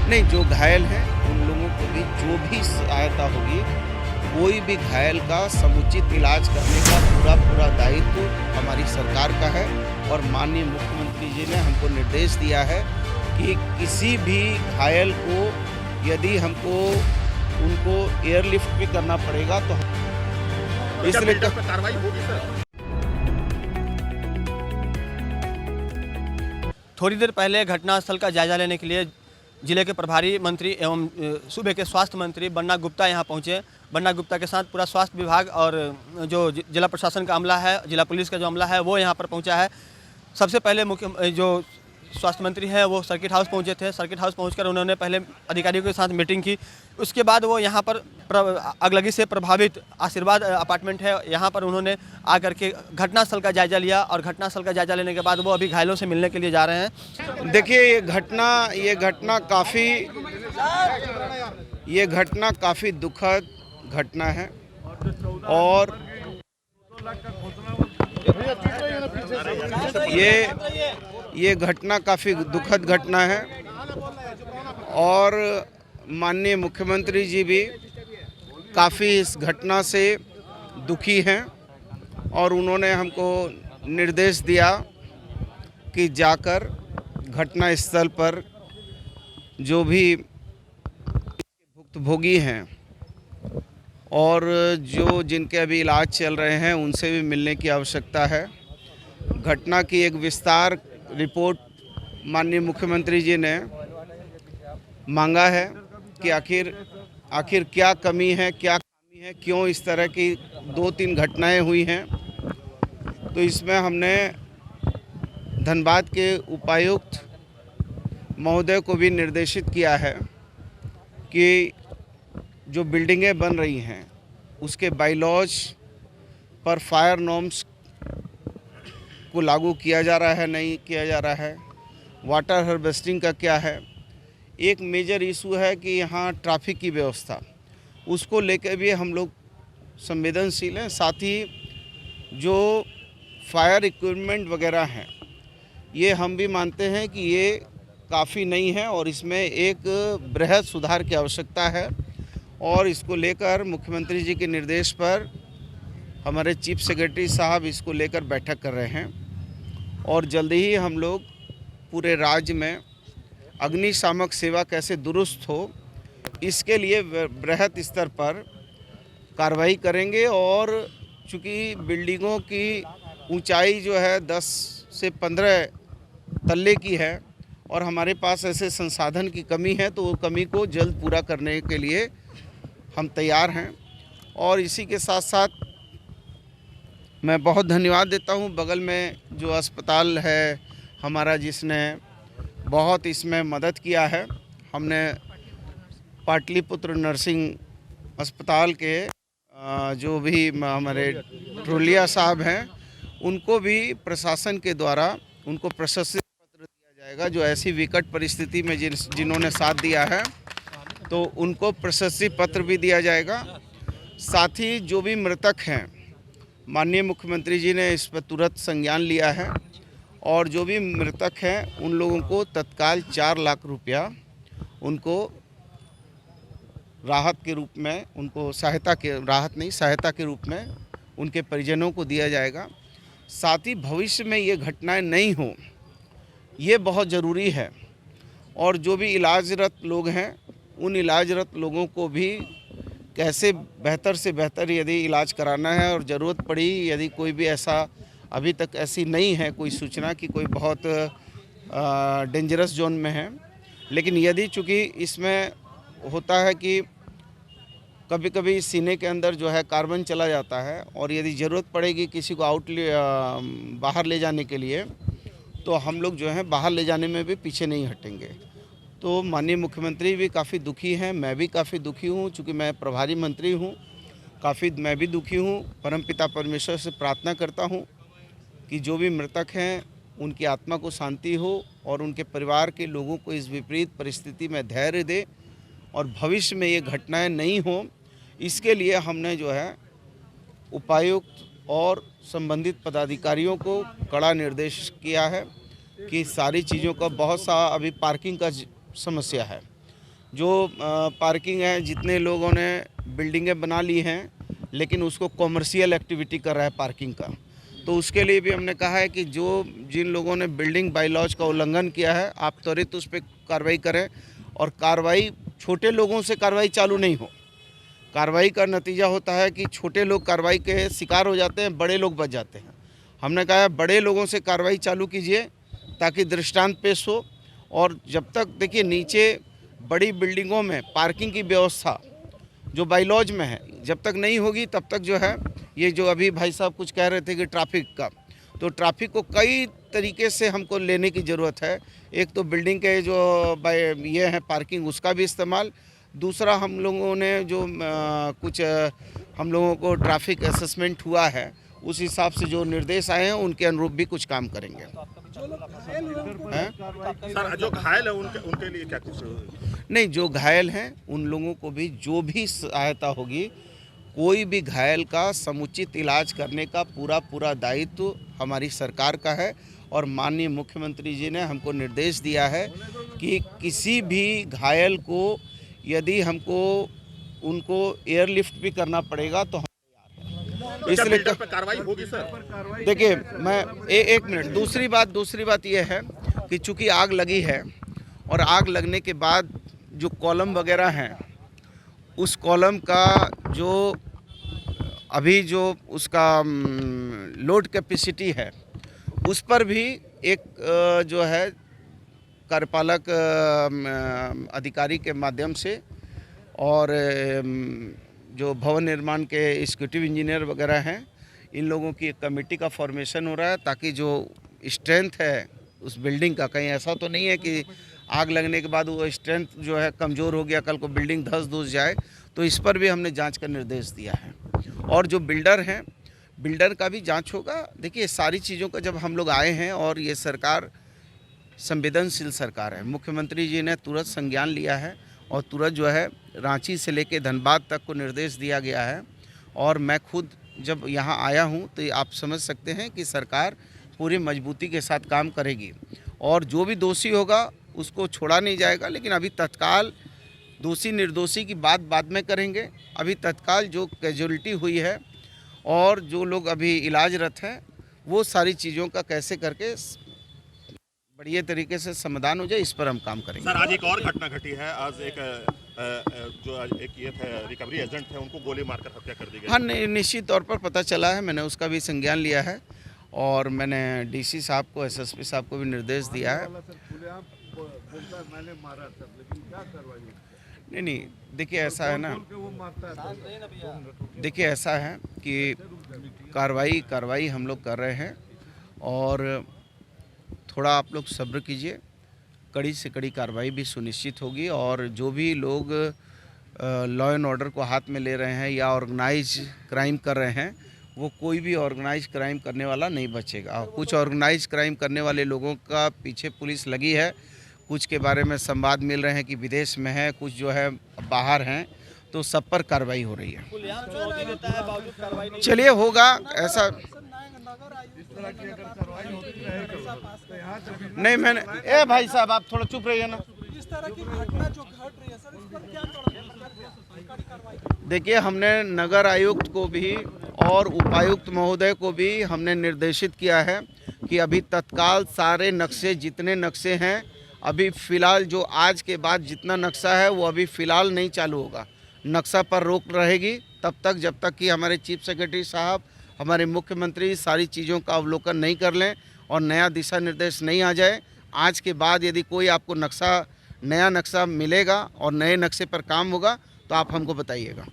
नहीं, जो घायल हैं उन लोगों को भी जो भी सहायता होगी, कोई भी घायल का समुचित इलाज करने का पूरा दायित्व हमारी सरकार का है। और माननीय मुख्यमंत्री जी ने हमको निर्देश दिया है कि किसी भी घायल को यदि हमको उनको एयरलिफ्ट भी करना पड़ेगा तो इसलिए कार्रवाई होगी सर। थोड़ी देर पहले घटनास्थल का जायजा लेने के लिए जिले के प्रभारी मंत्री एवं सूबे के स्वास्थ्य मंत्री बन्ना गुप्ता यहां पहुंचे। बन्ना गुप्ता के साथ पूरा स्वास्थ्य विभाग और जो जिला प्रशासन का अमला है, जिला पुलिस का जो अमला है वो यहां पर पहुंचा है। सबसे पहले मुख्य जो स्वास्थ्य मंत्री हैं वो सर्किट हाउस पहुंचे थे। सर्किट हाउस पहुंचकर उन्होंने पहले अधिकारियों के साथ मीटिंग की। उसके बाद वो यहाँ पर अगलगी से प्रभावित आशीर्वाद अपार्टमेंट है, यहाँ पर उन्होंने आकर के घटनास्थल का जायजा लिया और घटनास्थल का जायजा लेने के बाद वो अभी घायलों से मिलने के लिए जा रहे हैं। देखिए, ये घटना काफ़ी दुखद घटना है और ये घटना काफ़ी दुखद घटना है और माननीय मुख्यमंत्री जी भी काफ़ी इस घटना से दुखी हैं और उन्होंने हमको निर्देश दिया कि जाकर घटना स्थल पर जो भी भुक्तभोगी हैं और जो जिनके अभी इलाज चल रहे हैं उनसे भी मिलने की आवश्यकता है। घटना की एक विस्तार रिपोर्ट माननीय मुख्यमंत्री जी ने मांगा है कि आखिर क्या कमी है, क्या खामी है, क्यों इस तरह की 2-3 घटनाएं हुई हैं। तो इसमें हमने धनबाद के उपायुक्त महोदय को भी निर्देशित किया है कि जो बिल्डिंगें बन रही हैं उसके बायलॉज पर फायर नॉर्म्स को लागू किया जा रहा है, नहीं किया जा रहा है, वाटर हार्वेस्टिंग का क्या है। एक मेजर इशू है कि यहाँ ट्रैफिक की व्यवस्था, उसको लेकर भी हम लोग संवेदनशील हैं। साथ ही जो फायर इक्विपमेंट वगैरह हैं ये हम भी मानते हैं कि ये काफ़ी नहीं है और इसमें एक बृहद सुधार की आवश्यकता है और इसको लेकर मुख्यमंत्री जी के निर्देश पर हमारे चीफ सेक्रेटरी साहब इसको लेकर बैठक कर रहे हैं और जल्दी ही हम लोग पूरे राज्य में अग्निशामक सेवा कैसे दुरुस्त हो इसके लिए बृहद स्तर पर कार्रवाई करेंगे। और चूँकि बिल्डिंगों की ऊंचाई जो है 10 से 15 तल्ले की है और हमारे पास ऐसे संसाधन की कमी है, तो वो कमी को जल्द पूरा करने के लिए हम तैयार हैं। और इसी के साथ साथ मैं बहुत धन्यवाद देता हूं बगल में जो अस्पताल है हमारा, जिसने बहुत इसमें मदद किया है। हमने पाटलिपुत्र नर्सिंग अस्पताल के जो भी हमारे ट्रोलिया साहब हैं उनको भी प्रशासन के द्वारा उनको प्रशस्ति पत्र दिया जाएगा। जो ऐसी विकट परिस्थिति में जिन्होंने साथ दिया है तो उनको प्रशस्ति पत्र भी दिया जाएगा। साथ ही जो भी मृतक हैं माननीय मुख्यमंत्री जी ने इस पर तुरंत संज्ञान लिया है और जो भी मृतक हैं उन लोगों को तत्काल 4 लाख रुपया उनको राहत के रूप में, उनको सहायता के रूप में उनके परिजनों को दिया जाएगा। साथ ही भविष्य में ये घटनाएं नहीं हो, ये बहुत ज़रूरी है। और जो भी इलाजरत लोग हैं उन इलाजरत लोगों को भी कैसे बेहतर से बेहतर यदि इलाज कराना है और ज़रूरत पड़ी, यदि कोई भी ऐसा अभी तक ऐसी नहीं है कोई सूचना कि कोई बहुत डेंजरस जोन में है, लेकिन यदि चूँकि इसमें होता है कि कभी कभी सीने के अंदर जो है कार्बन चला जाता है और यदि ज़रूरत पड़ेगी किसी को बाहर ले जाने के लिए, तो हम लोग जो है बाहर ले जाने में भी पीछे नहीं हटेंगे। तो माननीय मुख्यमंत्री भी काफ़ी दुखी हैं, मैं भी काफ़ी दुखी हूँ, चूँकि मैं प्रभारी मंत्री हूँ, मैं भी दुखी हूँ। परमपिता परमेश्वर से प्रार्थना करता हूँ कि जो भी मृतक हैं उनकी आत्मा को शांति हो और उनके परिवार के लोगों को इस विपरीत परिस्थिति में धैर्य दे और भविष्य में ये घटनाएं नहीं हो, इसके लिए हमने जो है उपायुक्त और संबंधित पदाधिकारियों को कड़ा निर्देश किया है कि सारी चीज़ों का बहुत सा अभी पार्किंग का समस्या है, जो पार्किंग है, जितने लोगों ने बिल्डिंगें बना ली हैं लेकिन उसको कॉमर्शियल एक्टिविटी कर रहा है पार्किंग का, तो उसके लिए भी हमने कहा है कि जिन लोगों ने बिल्डिंग बायलॉज का उल्लंघन किया है आप त्वरित उस पर कार्रवाई करें। और कार्रवाई छोटे लोगों से कार्रवाई चालू नहीं हो। कार्रवाई का नतीजा होता है कि छोटे लोग कार्रवाई के शिकार हो जाते हैं, बड़े लोग बच जाते हैं। हमने कहा है बड़े लोगों से कार्रवाई चालू कीजिए ताकि दृष्टांत पेश हो। और जब तक देखिए नीचे बड़ी बिल्डिंगों में पार्किंग की व्यवस्था जो बायलॉज में है जब तक नहीं होगी तब तक जो है ये जो अभी भाई साहब कुछ कह रहे थे कि ट्रैफिक का, तो ट्रैफिक को कई तरीके से हमको लेने की ज़रूरत है। एक तो बिल्डिंग के जो ये है पार्किंग उसका भी इस्तेमाल, दूसरा हम लोगों ने जो कुछ हम लोगों को ट्रैफिक असेसमेंट हुआ है उस हिसाब से जो निर्देश आए हैं उनके अनुरूप भी कुछ काम करेंगे। सर जो घायल है उनके लिए क्या कुछ नहीं, जो घायल हैं उन लोगों को भी जो भी सहायता होगी, कोई भी घायल का समुचित इलाज करने का पूरा दायित्व हमारी सरकार का है। और माननीय मुख्यमंत्री जी ने हमको निर्देश दिया है कि किसी भी घायल को यदि हमको उनको एयरलिफ्ट भी करना पड़ेगा तो इसलिए पे कार्रवाई होगी सर। देखिए मैं एक मिनट, दूसरी बात यह है कि चूंकि आग लगी है और आग लगने के बाद जो कॉलम वगैरह हैं उस कॉलम का जो अभी जो उसका लोड कैपेसिटी है उस पर भी एक जो है कार्यपालक अधिकारी के माध्यम से और जो भवन निर्माण के एग्जीक्यूटिव इंजीनियर वगैरह हैं इन लोगों की एक कमेटी का फॉर्मेशन हो रहा है ताकि जो स्ट्रेंथ है उस बिल्डिंग का, कहीं ऐसा तो नहीं है कि आग लगने के बाद वो स्ट्रेंथ जो है कमज़ोर हो गया, कल को बिल्डिंग धंस जाए, तो इस पर भी हमने जांच का निर्देश दिया है। और जो बिल्डर हैं बिल्डर का भी जांच होगा। देखिए सारी चीज़ों का जब हम लोग आए हैं और ये सरकार संवेदनशील सरकार है, मुख्यमंत्री जी ने तुरंत संज्ञान लिया है और तुरंत जो है रांची से लेके धनबाद तक को निर्देश दिया गया है। और मैं खुद जब यहाँ आया हूँ तो आप समझ सकते हैं कि सरकार पूरी मजबूती के साथ काम करेगी और जो भी दोषी होगा उसको छोड़ा नहीं जाएगा। लेकिन अभी तत्काल दोषी निर्दोषी की बात बाद में करेंगे। अभी तत्काल जो कैजुअलिटी हुई है और जो लोग अभी इलाजरत हैं वो सारी चीज़ों का कैसे करके बढ़िया तरीके से समाधान हो जाए, इस पर हम काम करेंगे। सर आज एक और घटना घटी है। आज एक ये थे रिकवरी एजेंट थे, उनको गोली मारकर हत्या कर दी गई। हाँ, निश्चित तौर पर पता चला है, मैंने उसका भी संज्ञान लिया है और मैंने डीसी साहब को एसएसपी साहब को भी निर्देश दिया है। नहीं, देखिए ऐसा है ना, देखिए ऐसा है कि कार्रवाई हम लोग कर रहे हैं और थोड़ा आप लोग सब्र कीजिए, कड़ी से कड़ी कार्रवाई भी सुनिश्चित होगी और जो भी लोग लॉ एंड ऑर्डर को हाथ में ले रहे हैं या ऑर्गेनाइज क्राइम कर रहे हैं वो कोई भी ऑर्गेनाइज क्राइम करने वाला नहीं बचेगा। कुछ ऑर्गेनाइज क्राइम करने वाले लोगों का पीछे पुलिस लगी है, कुछ के बारे में संवाद मिल रहे हैं कि विदेश में है, कुछ जो है बाहर हैं, तो सब पर कार्रवाई हो रही है। चलिए होगा ऐसा नहीं। मैंने भाई साहब आप थोड़ा चुप रहिए ना। इस तरह की घटना जो घट रही है सर, इस पर क्या देखिए हमने नगर आयुक्त को भी और उपायुक्त महोदय को भी हमने निर्देशित किया है कि अभी तत्काल सारे नक्शे जितने नक्शे हैं अभी फ़िलहाल जो आज के बाद जितना नक्शा है वो अभी फ़िलहाल नहीं चालू होगा। नक्शा पर रोक रहेगी तब तक जब तक कि हमारे चीफ सेक्रेटरी साहब हमारे मुख्यमंत्री सारी चीज़ों का अवलोकन नहीं कर लें और नया दिशा निर्देश नहीं आ जाए। आज के बाद यदि कोई आपको नया नक्शा मिलेगा और नए नक्शे पर काम होगा तो आप हमको बताइएगा।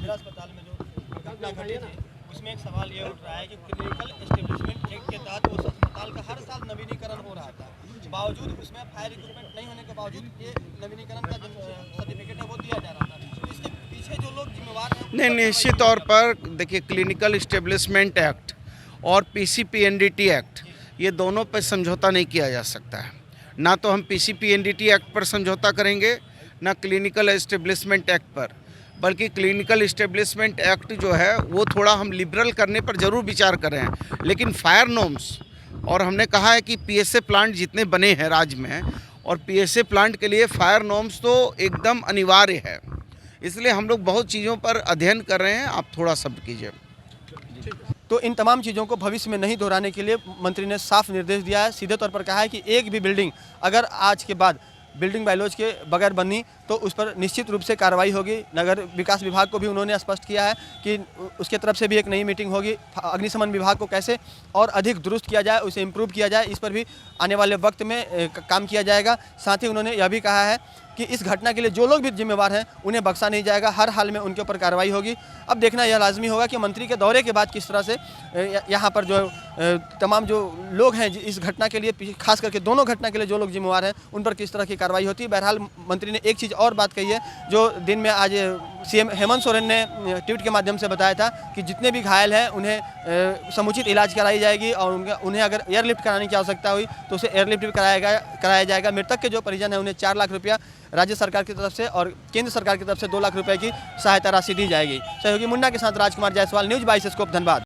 अस्पताल में जो घटना घटी थी उसमें एक सवाल ये उठ रहा है कि क्लिनिकल एस्टेब्लिशमेंट एक्ट के तहत उस अस्पताल का हर साल नवीनीकरण हो रहा था, बावजूद उसमें फायर इक्विपमेंट नहीं होने के बावजूद ये नवीनीकरण का सर्टिफिकेट है वो दिया जा रहा था। तो इसके पीछे जो लोग जिम्मेवार हैं नहीं, निश्चित तौर पर देखिए क्लिनिकल एस्टेब्लिशमेंट एक्ट और PCPNDT एक्ट ये दोनों पर समझौता नहीं किया जा सकता है। ना तो हम PCPNDT एक्ट पर समझौता करेंगे ना क्लिनिकल एस्टेब्लिशमेंट एक्ट पर, बल्कि क्लिनिकल एस्टेब्लिशमेंट एक्ट जो है वो थोड़ा हम लिबरल करने पर ज़रूर विचार कर रहे हैं। लेकिन फायर और हमने कहा है कि पीएसए प्लांट जितने बने हैं राज्य में, और पीएसए प्लांट के लिए फायर नॉर्म्स तो एकदम अनिवार्य है, इसलिए हम लोग बहुत चीज़ों पर अध्ययन कर रहे हैं। आप थोड़ा सब्र कीजिए। तो इन तमाम चीज़ों को भविष्य में नहीं दोहराने के लिए मंत्री ने साफ निर्देश दिया है, सीधे तौर पर कहा है कि एक भी बिल्डिंग अगर आज के बाद बिल्डिंग बायलॉज के बगैर बनी तो उस पर निश्चित रूप से कार्रवाई होगी। नगर विकास विभाग को भी उन्होंने स्पष्ट किया है कि उसके तरफ से भी एक नई मीटिंग होगी। अग्निशमन विभाग को कैसे और अधिक दुरुस्त किया जाए, उसे इम्प्रूव किया जाए, इस पर भी आने वाले वक्त में काम किया जाएगा। साथ ही उन्होंने यह भी कहा है कि इस घटना के लिए जो लोग भी जिम्मेवार हैं उन्हें बख्शा नहीं जाएगा, हर हाल में उनके ऊपर कार्रवाई होगी। अब देखना यह लाजमी होगा कि मंत्री के दौरे के बाद किस तरह से यहाँ पर जो तमाम जो लोग हैं इस घटना के लिए, खास करके दोनों घटना के लिए जो लोग जिम्मेवार हैं उन पर किस तरह की कार्रवाई होती है। बहरहाल मंत्री ने एक चीज़ और बात कही है जो दिन में आज सीएम हेमंत सोरेन ने ट्वीट के माध्यम से बताया था कि जितने भी घायल हैं उन्हें समुचित इलाज कराई जाएगी और उन्हें अगर एयरलिफ्ट कराने की आवश्यकता हुई तो उसे एयरलिफ्ट भी कराया जाएगा। मृतक के जो परिजन हैं उन्हें 4 लाख रुपया राज्य सरकार की तरफ से और केंद्र सरकार की तरफ से 2 लाख रुपए की सहायता राशि दी जाएगी। सहयोगी मुन्ना के साथ राजकुमार जायसवाल, न्यूज़ 22 स्कोप, धनबाद।